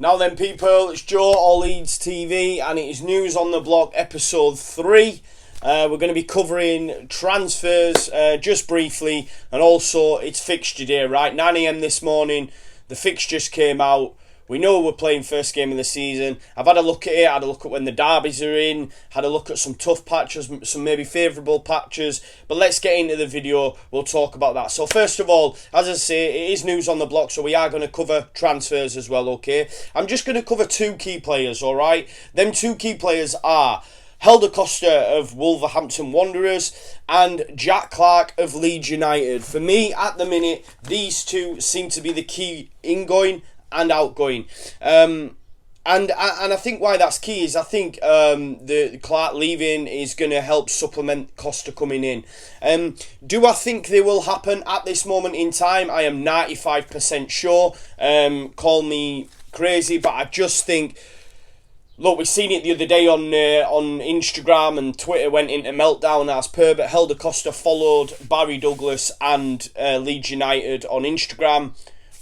Now then, people, it's Joe or Leeds TV, and it is News on the Block, episode 3. We're going to be covering transfers just briefly, and also it's fixture day, right? 9 AM this morning, the fixtures came out. We know we're playing first game of the season. I've had a look at it, had a look at when the derbies are in, had a look at some tough patches, some maybe favourable patches. But let's get into the video, we'll talk about that. So first of all, as I say, it is News on the Block, so we are going to cover transfers as well, okay? I'm just going to cover 2 key players, alright? Them 2 key players are Costa of Wolverhampton Wanderers and Jack Clarke of Leeds United. For me, at the minute, these 2 seem to be the key ingoing and outgoing. And I think why that's key is I think the Clarke leaving is going to help supplement Costa coming in. Do I think they will happen at this moment in time? I am 95% sure. Call me crazy, but I just think, look, we've seen it the other day on Instagram, and Twitter went into meltdown as per, but Costa followed Barry Douglas and Leeds United on Instagram.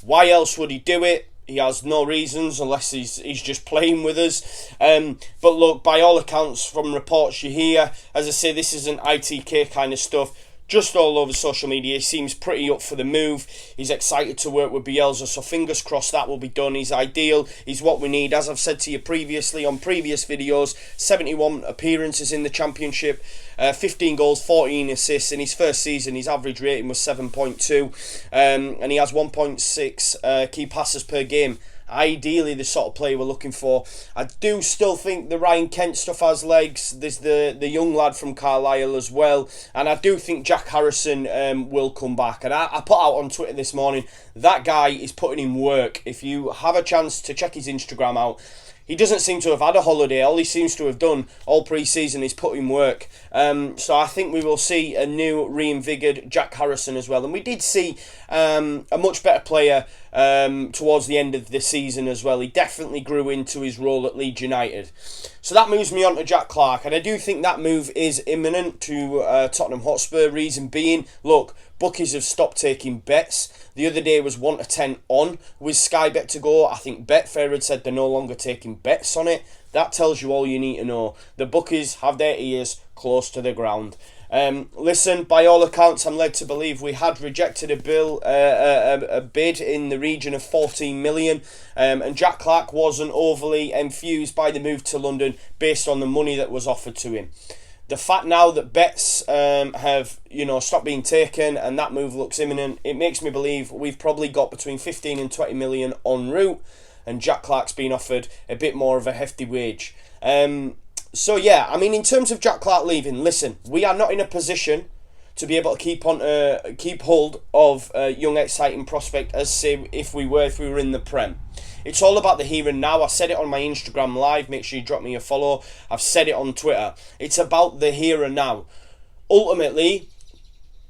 Why else would he do it? He has no reasons unless he's just playing with us. But look, by all accounts from reports you hear, as I say, this isn't ITK kind of stuff. Just all over social media, he seems pretty up for the move. He's excited to work with Bielsa, so fingers crossed that will be done. He's ideal. He's what we need. As I've said to you previously on previous videos, 71 appearances in the Championship, 15 goals, 14 assists. In his first season, his average rating was 7.2, and he has 1.6 key passes per game. Ideally, the sort of player we're looking for. I do still think the Ryan Kent stuff has legs. There's the young lad from Carlisle as well. And I do think Jack Harrison will come back. And I put out on Twitter this morning, that guy is putting in work. If you have a chance to check his Instagram out, he doesn't seem to have had a holiday. All he seems to have done all pre-season is put in work. So I think we will see a new reinvigorated Jack Harrison as well. And we did see a much better player towards the end of the season as well. He definitely grew into his role at Leeds United. So that moves me on to Jack Clarke. And I do think that move is imminent to Tottenham Hotspur. Reason being, look, bookies have stopped taking bets. The other day was 1 to 10 on with Sky Bet to go. I think Betfair had said they're no longer taking bets on it. That tells you all you need to know. The bookies have their ears close to the ground. Listen, by all accounts, I'm led to believe we had rejected a bid in the region of 14 million, and Jack Clarke wasn't overly enthused by the move to London based on the money that was offered to him. The fact now that bets have, stopped being taken and that move looks imminent, it makes me believe we've probably got between 15 and 20 million en route, and Jack Clarke's been offered a bit more of a hefty wage. So yeah, I mean, in terms of Jack Clarke leaving, listen, we are not in a position to be able to keep hold of a young, exciting prospect as say if we were in the Prem. It's all about the here and now. I said it on my Instagram live. Make sure you drop me a follow. I've said it on Twitter. It's about the here and now. Ultimately,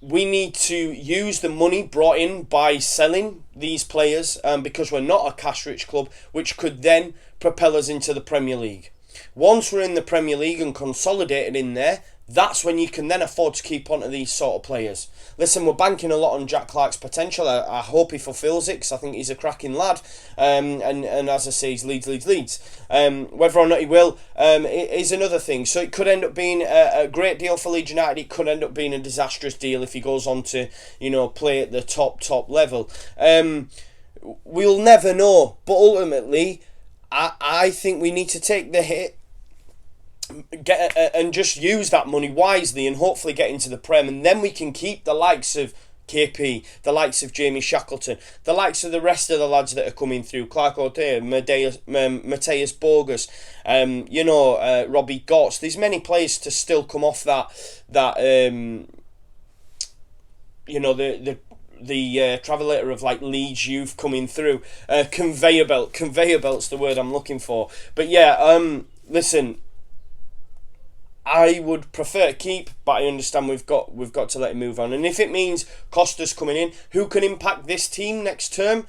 we need to use the money brought in by selling these players because we're not a cash-rich club, which could then propel us into the Premier League. Once we're in the Premier League and consolidated in there, that's when you can then afford to keep on to these sort of players. Listen, we're banking a lot on Jack Clarke's potential. I hope he fulfills it because I think he's a cracking lad. And as I say, he's Leeds. Whether or not he will is another thing. So it could end up being a great deal for Leeds United. It could end up being a disastrous deal if he goes on to, play at the top level. We'll never know. But ultimately, I think we need to take the hit, and just use that money wisely and hopefully get into the Prem, and then we can keep the likes of KP, the likes of Jamie Shackleton, the likes of the rest of the lads that are coming through, Clarke O'Dea, Mateus Bogus, Robbie Gotts. There's many players to still come off the travelator of like Leeds youth coming through. Conveyor belt's the word I'm looking for. But yeah, listen, I would prefer to keep, but I understand we've got to let him move on. And if it means Costa's coming in, who can impact this team next term,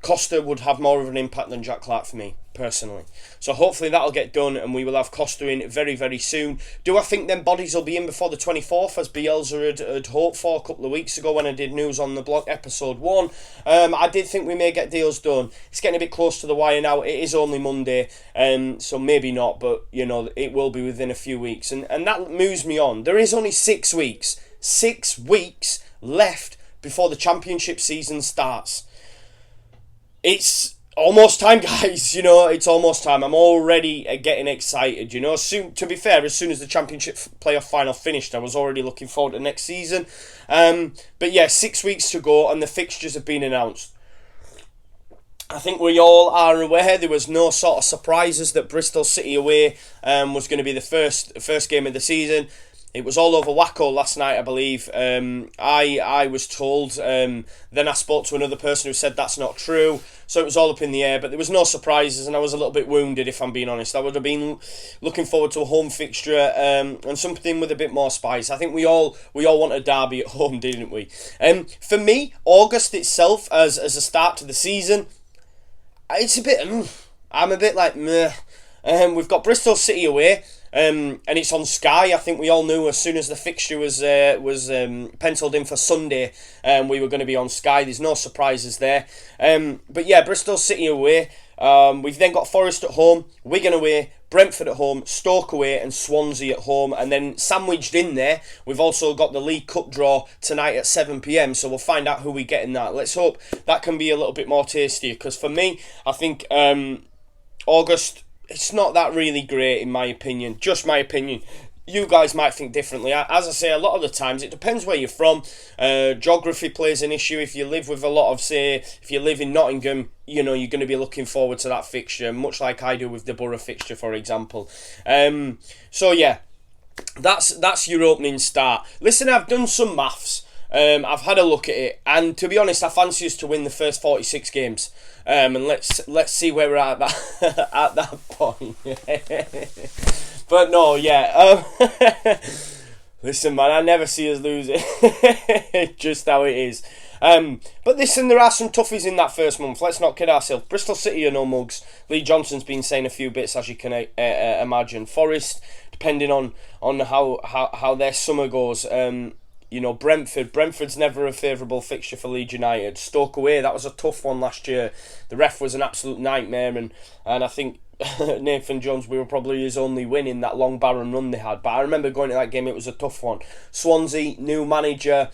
Costa would have more of an impact than Jack Clarke for me. personally. So hopefully that'll get done and we will have Costa in very, very soon. Do I think them bodies will be in before the 24th, as Bielsa had hoped for a couple of weeks ago when I did News on the Block episode 1? I did think we may get deals done. It's getting a bit close to the wire now. It is only Monday, so maybe not, but you know, it will be within a few weeks. And that moves me on. There is only 6 weeks. 6 weeks left before the championship season starts. It's almost time, guys. You know, it's almost time. I'm already getting excited. You know, soon. To be fair, as soon as the championship playoff final finished, I was already looking forward to next season. But yeah, 6 weeks to go, and the fixtures have been announced. I think we all are aware there was no sort of surprises that Bristol City away was going to be the first game of the season. It was all over Wacko last night, I believe. I was told. Then I spoke to another person who said that's not true. So it was all up in the air, but there was no surprises, and I was a little bit wounded, if I'm being honest. I would have been looking forward to a home fixture and something with a bit more spice. I think we all want a derby at home, didn't we? For me, August itself as a start to the season, it's a bit. I'm a bit like meh. We've got Bristol City away. And it's on Sky. I think we all knew as soon as the fixture was penciled in for Sunday, we were going to be on Sky. There's no surprises there. But yeah, Bristol City away. We've then got Forest at home, Wigan away, Brentford at home, Stoke away, and Swansea at home. And then sandwiched in there, we've also got the League Cup draw tonight at 7 p.m. So we'll find out who we get in that. Let's hope that can be a little bit more tastier. Because for me, I think August, it's not that really great in my opinion. Just my opinion. You guys might think differently. As I say, a lot of the times it depends where you're from. Geography plays an issue. If you live with a lot of, say, if you live in Nottingham, you know, you're going to be looking forward to that fixture, much like I do with the Borough fixture, for example. So yeah, that's your opening start. Listen, I've done some maths. I've had a look at it, and to be honest, I fancy us to win the first 46 games. And let's see where we're at that point. But no, yeah. Listen, man, I never see us losing. Just how it is. But listen, there are some toughies in that first month. Let's not kid ourselves. Bristol City are no mugs. Lee Johnson's been saying a few bits, as you can imagine. Forest, depending on how their summer goes. You know, Brentford's never a favourable fixture for Leeds United. Stoke away, that was a tough one last year. The ref was an absolute nightmare, and I think Nathan Jones, we were probably his only win in that long barren run they had. But I remember going to that game, it was a tough one. Swansea, new manager,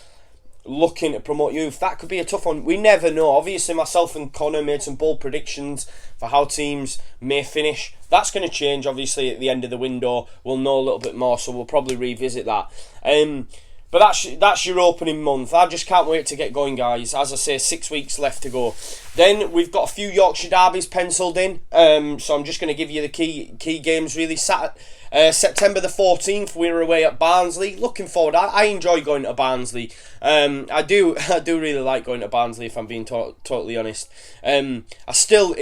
looking to promote youth. That could be a tough one. We never know. Obviously, myself and Conor made some bold predictions for how teams may finish. That's going to change, obviously, at the end of the window. We'll know a little bit more, so we'll probably revisit that. But that's your opening month. I just can't wait to get going, guys. As I say, 6 weeks left to go. Then we've got a few Yorkshire derbies penciled in. So I'm just going to give you the key games, really. September the 14th, we're away at Barnsley. Looking forward. I enjoy going to Barnsley. I do really like going to Barnsley, if I'm being totally honest. I still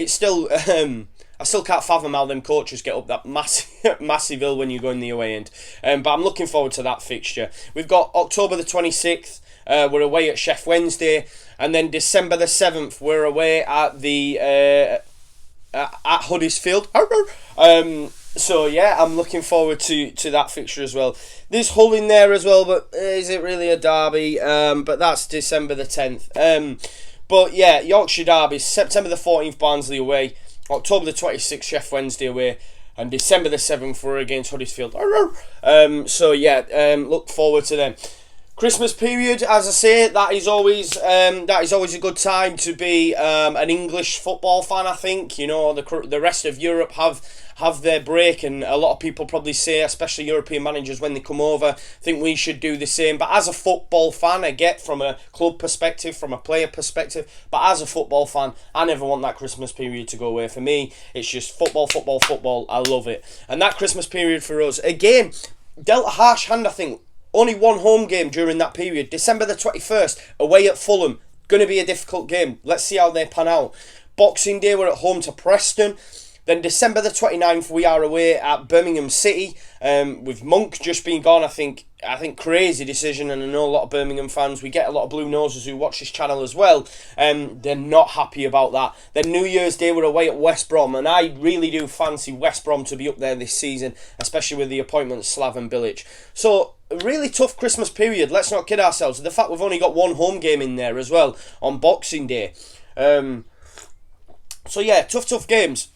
can't fathom how them coaches get up that massive hill when you go in the away end. But I'm looking forward to that fixture. We've got October the 26th. We're away at Sheff Wednesday. And then December the 7th, we're away at the at Huddersfield. So yeah, I'm looking forward to that fixture as well. There's Hull in there as well, but is it really a derby? But that's December the 10th. But yeah, Yorkshire derbies, September the 14th, Barnsley away. October the 26th, Sheff Wednesday away, and December the 7th, we're against Huddersfield. So yeah, look forward to them. Christmas period, as I say, that is always a good time to be an English football fan. I think, you know, the rest of Europe have their break, and a lot of people probably say, especially European managers when they come over, think we should do the same. But as a football fan, I get from a club perspective, from a player perspective, but as a football fan, I never want that Christmas period to go away. For me, it's just football. I love it. And that Christmas period for us, again, dealt a harsh hand, I think. Only one home game during that period. December the 21st, away at Fulham. Going to be a difficult game. Let's see how they pan out. Boxing Day, we're at home to Preston. Then December the 29th, we are away at Birmingham City, with Monk just being gone. I think crazy decision, and I know a lot of Birmingham fans, we get a lot of blue noses who watch this channel as well, they're not happy about that. Then New Year's Day, we're away at West Brom, and I really do fancy West Brom to be up there this season, especially with the appointments Slaven Bilic. So, a really tough Christmas period, let's not kid ourselves. The fact we've only got one home game in there as well, on Boxing Day. So yeah, tough games.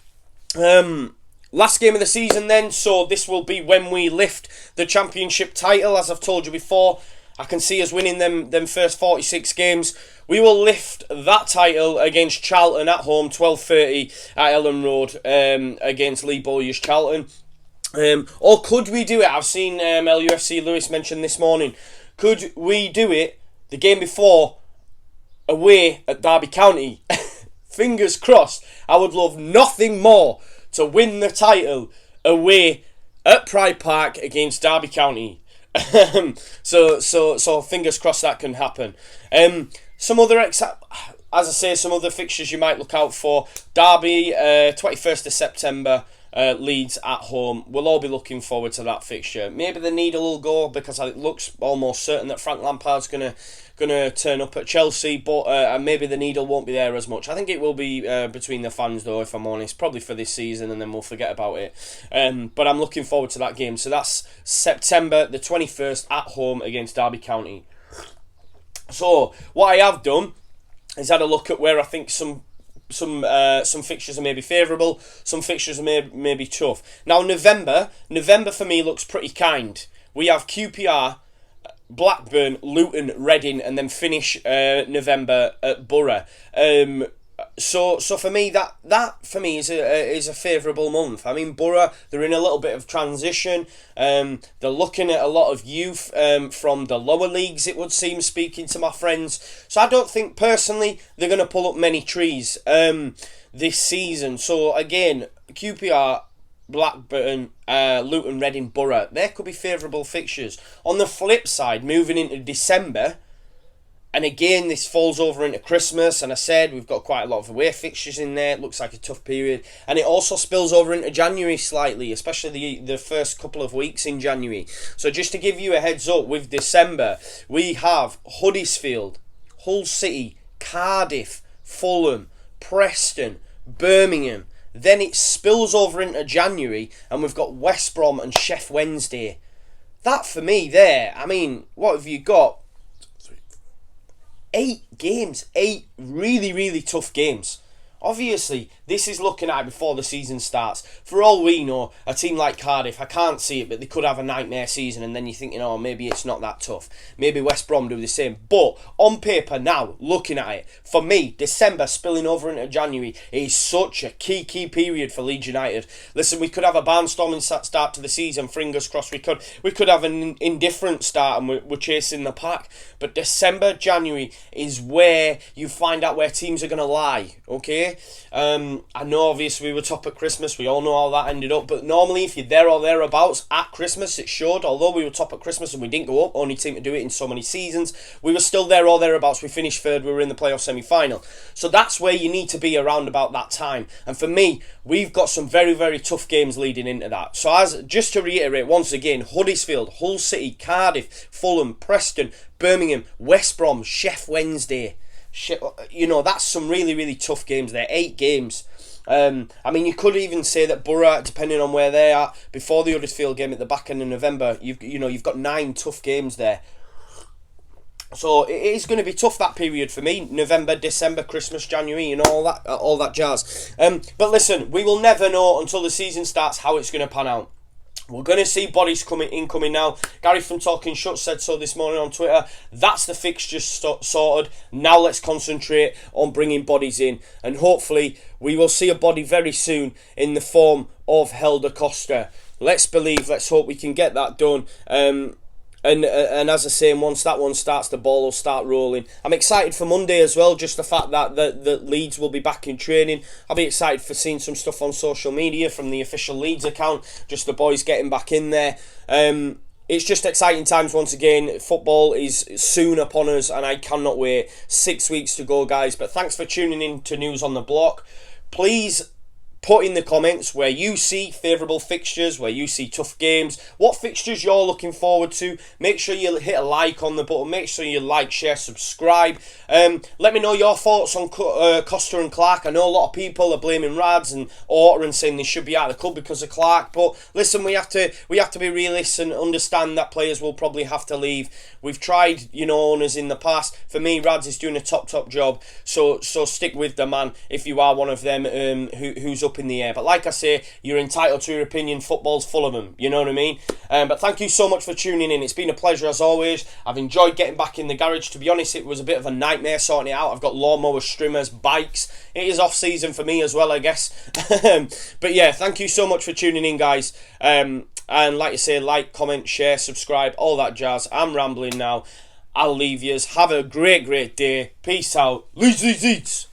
Last game of the season then, so this will be when we lift the championship title. As I've told you before, I can see us winning them first 46 games. We will lift that title against Charlton at home, 12:30 at Ellen Road, against Lee Bowyer's Charlton. Or could we do it? I've seen LUFC Lewis mention this morning. Could we do it the game before away at Derby County? Fingers crossed. I would love nothing more to win the title away at Pride Park against Derby County. So fingers crossed that can happen. Some other some other fixtures you might look out for. Derby, 21st of September. Leeds at home. We'll all be looking forward to that fixture. Maybe the needle will go, because it looks almost certain that Frank Lampard's gonna turn up at Chelsea, but maybe the needle won't be there as much. I think it will be between the fans though, if I'm honest, probably for this season, and then we'll forget about it. But I'm looking forward to that game. So that's September the 21st at home against Derby County. So what I have done is had a look at where I think some fixtures are maybe favourable, some fixtures are maybe tough. Now November for me looks pretty kind. We have QPR, Blackburn, Luton, Reading, and then finish November at Borough. So for me that for me is a favourable month. I mean, Borough, they're in a little bit of transition. They're looking at a lot of youth from the lower leagues, it would seem, speaking to my friends. So I don't think personally they're going to pull up many trees this season. So again, QPR, Blackburn, Luton, Reading, Borough, there could be favourable fixtures. On the flip side, moving into December, and again, this falls over into Christmas, and I said we've got quite a lot of away fixtures in there. It looks like a tough period, and it also spills over into January slightly, especially the first couple of weeks in January. So just to give you a heads up, with December, we have Huddersfield, Hull City, Cardiff, Fulham, Preston, Birmingham. Then it spills over into January, and we've got West Brom and Sheff Wednesday. That for me there, I mean, what have you got? 8 games, 8 really, really tough games. Obviously, this is looking at before the season starts. For all we know, a team like Cardiff, I can't see it, but they could have a nightmare season, and then you're thinking, oh, maybe it's not that tough. Maybe West Brom do the same. But on paper now, looking at it, for me, December spilling over into January is such a key period for Leeds United. Listen, we could have a barnstorming start to the season, fingers crossed. We could have an indifferent start, and we're chasing the pack. But December, January is where you find out where teams are going to lie, okay? I know obviously we were top at Christmas, we all know how that ended up, but normally if you're there or thereabouts at Christmas, it showed. Although we were top at Christmas and we didn't go up, only team to do it in so many seasons, we were still there or thereabouts. We finished third, we were in the playoff semi-final. So that's where you need to be around about that time. And for me, we've got some very, very tough games leading into that. So just to reiterate once again, Huddersfield, Hull City, Cardiff, Fulham, Preston, Birmingham, West Brom, Sheff Wednesday. You know, that's some really, really tough games there. 8 games. I mean, you could even say that Borough, depending on where they are, before the Huddersfield game at the back end of November, you've got 9 tough games there. So it is going to be tough, that period for me. November, December, Christmas, January, and all that jazz. But listen, we will never know until the season starts how it's going to pan out. We're going to see bodies incoming now. Gary from Talking Shut said so this morning on Twitter. That's the fixtures sorted. Now let's concentrate on bringing bodies in. And hopefully we will see a body very soon in the form of Helder Costa. Let's believe, let's hope we can get that done. And as I say, once that one starts, the ball will start rolling. I'm excited for Monday as well, just the fact that the Leeds will be back in training. I'll be excited for seeing some stuff on social media from the official Leeds account, just the boys getting back in there. It's just exciting times once again. Football is soon upon us, and I cannot wait. 6 weeks to go, guys. But thanks for tuning in to News on the Block. Please Put in the comments where you see favourable fixtures, where you see tough games, what fixtures you're looking forward to. Make sure you hit a like on the button. Make sure you like, share, subscribe. Let me know your thoughts on Costa and Clarke. I know a lot of people are blaming Rads and Orta and saying they should be out of the club because of Clarke. But listen, we have to be realists and understand that players will probably have to leave. We've tried, owners in the past. For me, Rads is doing a top job. So stick with the man if you are one of them who's up in the air. But like I say, you're entitled to your opinion. Football's full of them, you know what I mean? But thank you so much for tuning in. It's been a pleasure as always. I've enjoyed getting back in the garage. To be honest, it was a bit of a nightmare sorting it out. I've got lawnmowers, trimmers, bikes. It is off season for me as well, I guess. But yeah, thank you so much for tuning in, guys. And like I say, like, comment, share, subscribe, all that jazz. I'm rambling now. I'll leave yous. Have a great day. Peace out. Leeds.